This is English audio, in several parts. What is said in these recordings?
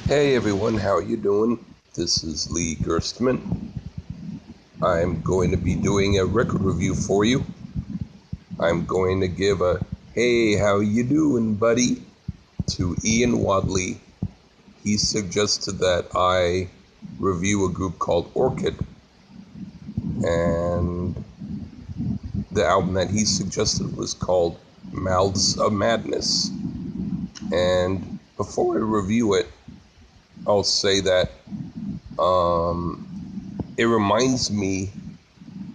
Hey everyone, how you doing? This is Lee Gerstmann. I'm going to be doing a record review for you. I'm going to give a "Hey, how you doing, buddy?" to Ian Wadley. He suggested that I review a group called Orchid, and the album that he suggested was called Mouths of Madness. And before I review it, I'll say that it reminds me,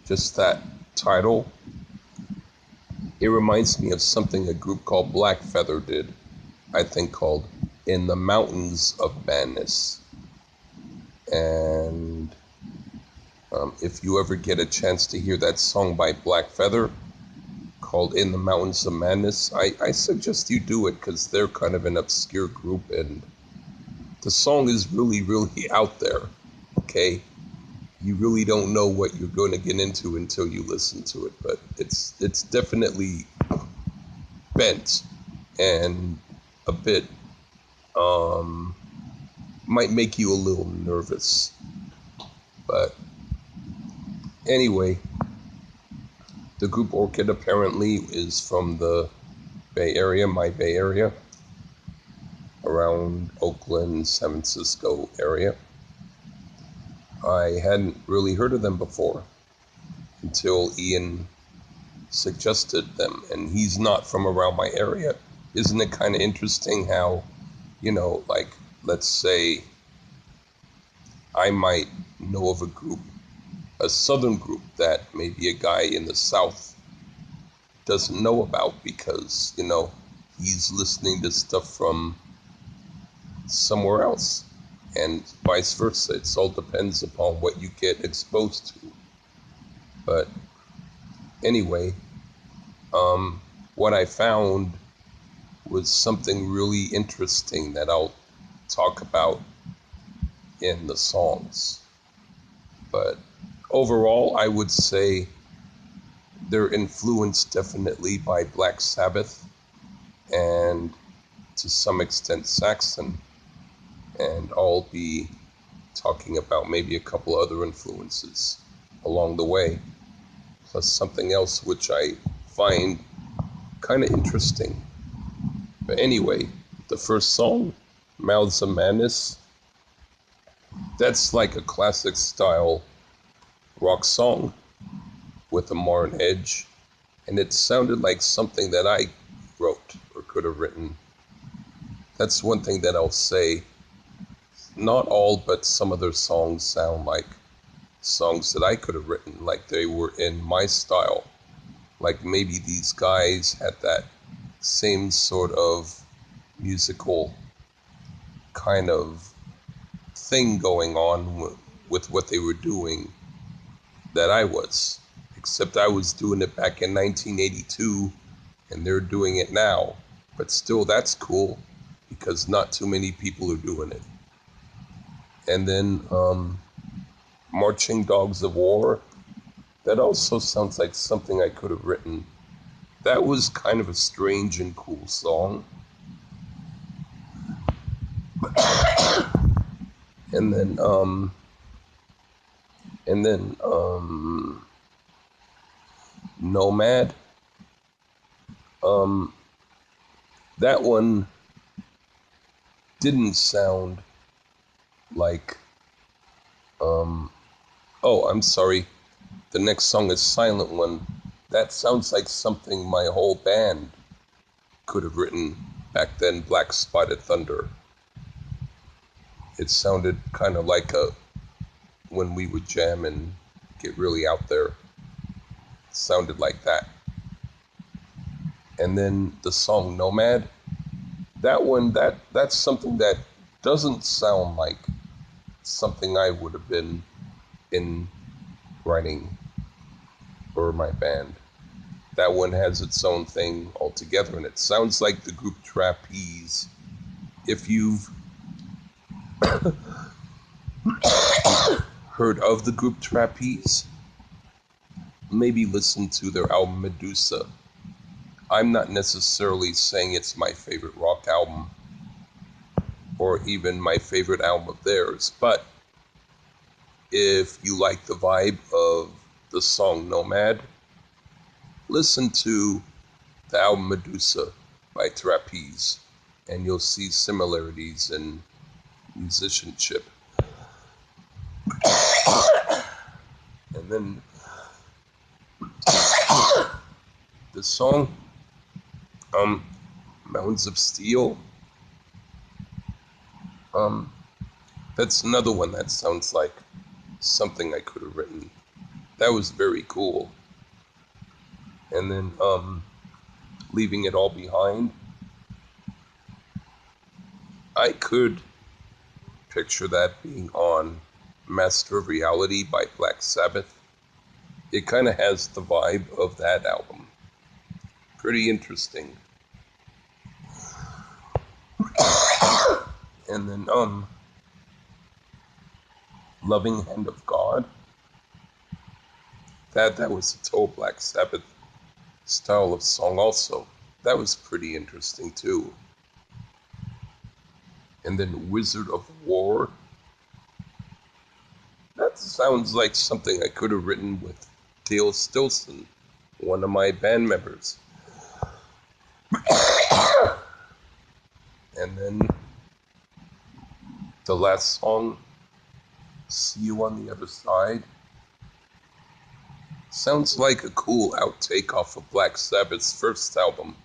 just that title, it reminds me of something a group called Black Feather did, I think, called In the Mountains of Madness. And if you ever get a chance to hear that song by Black Feather called In the Mountains of Madness, I suggest you do it, because they're kind of an obscure group and the song is really, really out there, okay? You really don't know what you're going to get into until you listen to it, but it's definitely bent and a bit might make you a little nervous. But anyway, the group Orchid apparently is from the Bay Area, my Bay Area, around Oakland, San Francisco area. I hadn't really heard of them before until Ian suggested them, and he's not from around my area. Isn't it kind of interesting how, like, let's say I might know of a group, a southern group, that maybe a guy in the South doesn't know about because, he's listening to stuff from somewhere else, and vice versa. It all depends upon what you get exposed to. But anyway, what I found was something really interesting that I'll talk about in the songs. But overall, I would say they're influenced definitely by Black Sabbath and to some extent Saxon. And I'll be talking about maybe a couple other influences along the way, plus something else which I find kind of interesting. But anyway, the first song, Mouths of Madness, that's like a classic style rock song with a modern edge, and it sounded like something that I wrote or could have written. That's one thing that I'll say. Not all, but some of their songs sound like songs that I could have written, like they were in my style. Like maybe these guys had that same sort of musical kind of thing going on with what they were doing that I was. Except I was doing it back in 1982 and they're doing it now. But still, that's cool because not too many people are doing it. And then Marching Dogs of War, that also sounds like something I could have written. That was kind of a strange and cool song. and then Nomad. That one didn't sound like oh, I'm sorry. The next song is Silent One. That sounds like something my whole band could have written back then, Black Spotted Thunder. It sounded kind of like when we would jam and get really out there. It sounded like that. And then the song Nomad, that one, that's something that doesn't sound like something I would have been in writing for my band. That one has its own thing altogether, and it sounds like the group Trapeze. If you've heard of the group Trapeze, maybe listen to their album Medusa. I'm not necessarily saying it's my favorite rock album or even my favorite album of theirs. But if you like the vibe of the song Nomad, listen to the album Medusa by Trapeze, and you'll see similarities in musicianship. And then the song Mountains of Steel, that's another one that sounds like something I could have written. That was very cool. And then Leaving It All Behind, I could picture that being on Master of Reality by Black Sabbath. It kind of has the vibe of that album. Pretty interesting. And then Loving Hand of God, that was a total Black Sabbath style of song also. That was pretty interesting too. And then Wizard of War, that sounds like something I could have written with Dale Stilson, one of my band members. And then the last song, See You on the Other Side, sounds like a cool outtake off of Black Sabbath's first album.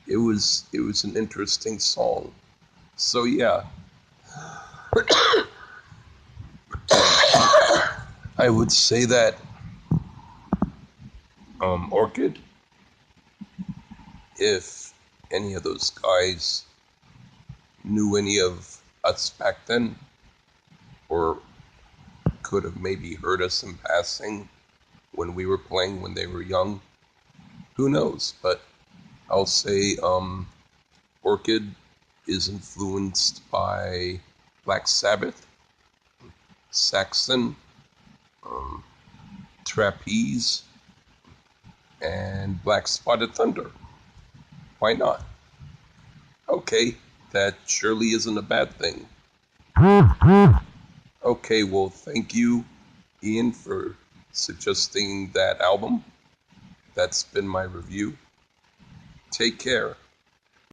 It was an interesting song. So yeah, I would say that Orchid, if any of those guys knew any of us back then, or could have maybe heard us in passing when we were playing when they were young, who knows? But I'll say Orchid is influenced by Black Sabbath, Saxon, Trapeze, and Black Spotted Thunder. Why not? Okay, that surely isn't a bad thing. Okay, well, thank you, Ian, for suggesting that album. That's been my review. Take care.